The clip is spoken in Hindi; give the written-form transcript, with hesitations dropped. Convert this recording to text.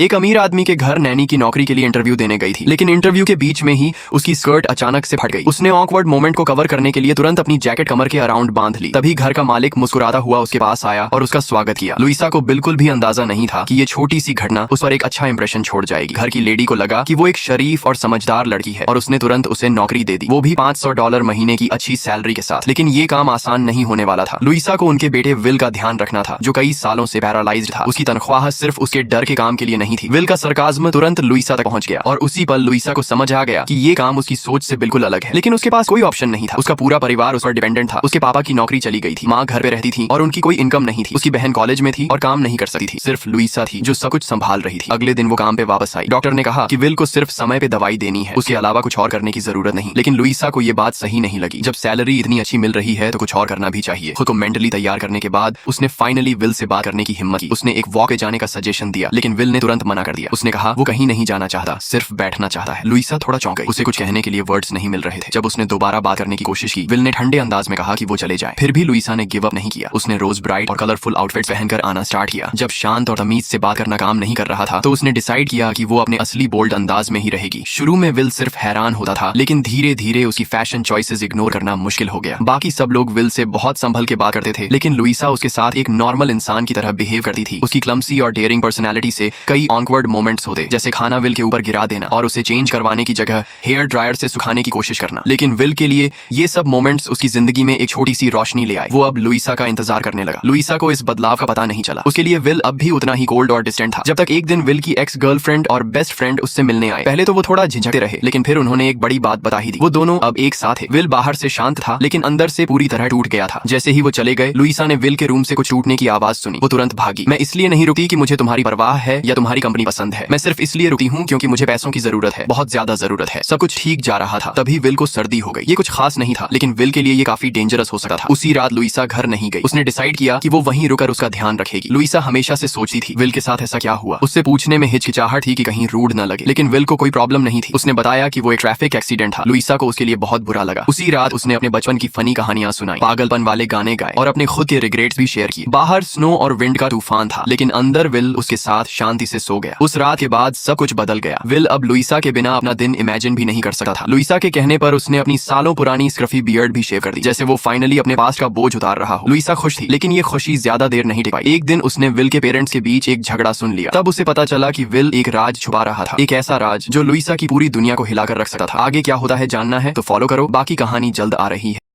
एक अमीर आदमी के घर नैनी की नौकरी के लिए इंटरव्यू देने गई थी, लेकिन इंटरव्यू के बीच में ही उसकी स्कर्ट अचानक से फट गई। उसने ऑकवर्ड मोमेंट को कवर करने के लिए तुरंत अपनी जैकेट कमर के अराउंड बांध ली। तभी घर का मालिक मुस्कुराता हुआ उसके पास आया और उसका स्वागत किया। लुइसा को बिल्कुल भी अंदाजा नहीं था कि ये छोटी सी घटना उस पर एक अच्छा इंप्रेशन छोड़ जाएगी। घर की लेडी को लगा कि वो एक शरीफ और समझदार लड़की है और उसने तुरंत उसे नौकरी दे दी, वो भी $500 महीने की अच्छी सैलरी के साथ। लेकिन ये काम आसान नहीं होने वाला था। लुइसा को उनके बेटे विल का ध्यान रखना था, जो कई सालों से पैरालाइज्ड था। उसकी तनख्वाह सिर्फ उसके डर के काम के लिए नहीं थी। विल का सरकाज़्म तुरंत लुइसा तक पहुंच गया और उसी पल लुइसा को समझ आ गया कि ये काम उसकी सोच से बिल्कुल अलग है। लेकिन उसके पास कोई ऑप्शन नहीं था। उसका पूरा परिवार उस पर डिपेंडेंट था। उसके पापा की नौकरी चली गई थी, माँ घर पे रहती थी और उनकी कोई इनकम नहीं थी। उसकी बहन कॉलेज में थी और काम नहीं कर सकती थी। सिर्फ लुइसा थी जो सब कुछ संभाल रही थी। अगले दिन वो काम पे वापस आई। डॉक्टर ने कहा कि विल को सिर्फ समय पे दवाई देनी है, उसके अलावा कुछ और करने की जरूरत नहीं। लेकिन लुइसा को ये बात सही नहीं लगी। जब सैलरी इतनी अच्छी मिल रही है तो कुछ और करना भी चाहिए। खुद को मेंटली तैयार करने के बाद उसने फाइनली विल से बात करने की हिम्मत की। उसने एक वॉक पे जाने का सजेशन दिया, लेकिन विल ने तुरंत मना कर दिया। उसने कहा वो कहीं नहीं जाना चाहता, सिर्फ बैठना चाहता है। लुइसा थोड़ा चौंक गई। उसे कुछ कहने के लिए वर्ड्स नहीं मिल रहे थे। जब उसने दोबारा बात करने की कोशिश की, विल ने ठंडे अंदाज में कहा कि वो चले जाए। फिर भी लुइसा ने गिव अप नहीं किया। उसने रोज ब्राइट और कलरफुल आउटफिट्स पहनकर आना स्टार्ट किया। जब शांत और तमीज से बात करना काम नहीं कर रहा था तो उसने डिसाइड किया कि वो अपने असली बोल्ड अंदाज में ही रहेगी। शुरू में विल सिर्फ हैरान होता था, लेकिन धीरे धीरे उसकी फैशन चॉइसेस इग्नोर करना मुश्किल हो गया। बाकी सब लोग विल से बहुत संभल के बात करते थे, लेकिन लुइसा उसके साथ एक नॉर्मल इंसान की तरह बिहेव करती थी। उसकी क्लमसी और डेयरिंग पर्सनैलिटी से कई ऑकवर्ड मोमेंट्स होते, जैसे खाना विल के ऊपर गिरा देना और उसे चेंज करवाने की जगह हेयर ड्रायर से सुखाने की कोशिश करना। लेकिन विल के लिए ये सब मोमेंट्स उसकी जिंदगी में एक छोटी सी रोशनी ले आए। वो अब लुइसा का इंतजार करने लगा। लुइसा को इस बदलाव का पता नहीं चला। उसके लिए विल अब भी उतना ही कोल्ड और डिस्टेंट था, जब तक एक दिन विल की एक्स गर्लफ्रेंड और बेस्ट फ्रेंड उससे मिलने आए। पहले तो वो थोड़ा झिझकते रहे, लेकिन फिर उन्होंने एक बड़ी बात बता ही दी। वो दोनों अब एक साथ है। विल बाहर से शांत था, लेकिन अंदर से पूरी तरह टूट गया था। जैसे ही वो चले गए, लुइसा ने विल के रूम से कुछ टूटने की आवाज सुनी। वो तुरंत भागी। मैं इसलिए नहीं रुकी कि मुझे तुम्हारी परवाह है या तुम्हारी कंपनी पसंद है, मैं सिर्फ इसलिए रुकी हूँ क्योंकि मुझे पैसों की जरूरत है, बहुत ज्यादा जरूरत है। सब कुछ ठीक जा रहा था, तभी विल को सर्दी हो गई। ये कुछ खास नहीं था, लेकिन विल के लिए ये काफी डेंजरस हो सकता था। उसी रात लुइसा घर नहीं गई। उसने डिसाइड किया कि वो वहीं रुकर उसका ध्यान रखेगी। लुइसा हमेशा से सोचती थी विल के साथ ऐसा क्या हुआ। उससे पूछने में हिचकिचाहट थी कि कहीं रूड न लगे, लेकिन विल को कोई प्रॉब्लम नहीं थी। उसने बताया कि वो एक ट्रैफिक एक्सीडेंट था। लुइसा को उसके लिए बहुत बुरा लगा। उसी रात उसने अपने बचपन की फनी कहानियां सुनाई, पागलपन वाले गाने गाए और अपने खुद के रिग्रेट्स भी शेयर किए। बाहर स्नो और विंड का तूफान था, लेकिन अंदर विल उसके साथ शांति से सो गया। उस रात के बाद सब कुछ बदल गया। विल अब लुइसा के बिना अपना दिन इमेजिन भी नहीं कर सकता था। लुइसा के कहने पर उसने अपनी सालों पुरानी स्क्रफी बियर्ड भी शेव कर दी, जैसे वो फाइनली अपने पास का बोझ उतार रहा हो। लुइसा खुश थी, लेकिन ये खुशी ज्यादा देर नहीं टिक पाई। एक दिन उसने विल के पेरेंट्स के बीच एक झगड़ा सुन लिया। तब उसे पता चला कि विल एक राज छुपा रहा था, एक ऐसा राज जो लुइसा की पूरी दुनिया को हिलाकर रख सकता था। आगे क्या होता है जानना है तो फॉलो करो, बाकी कहानी जल्द आ रही है।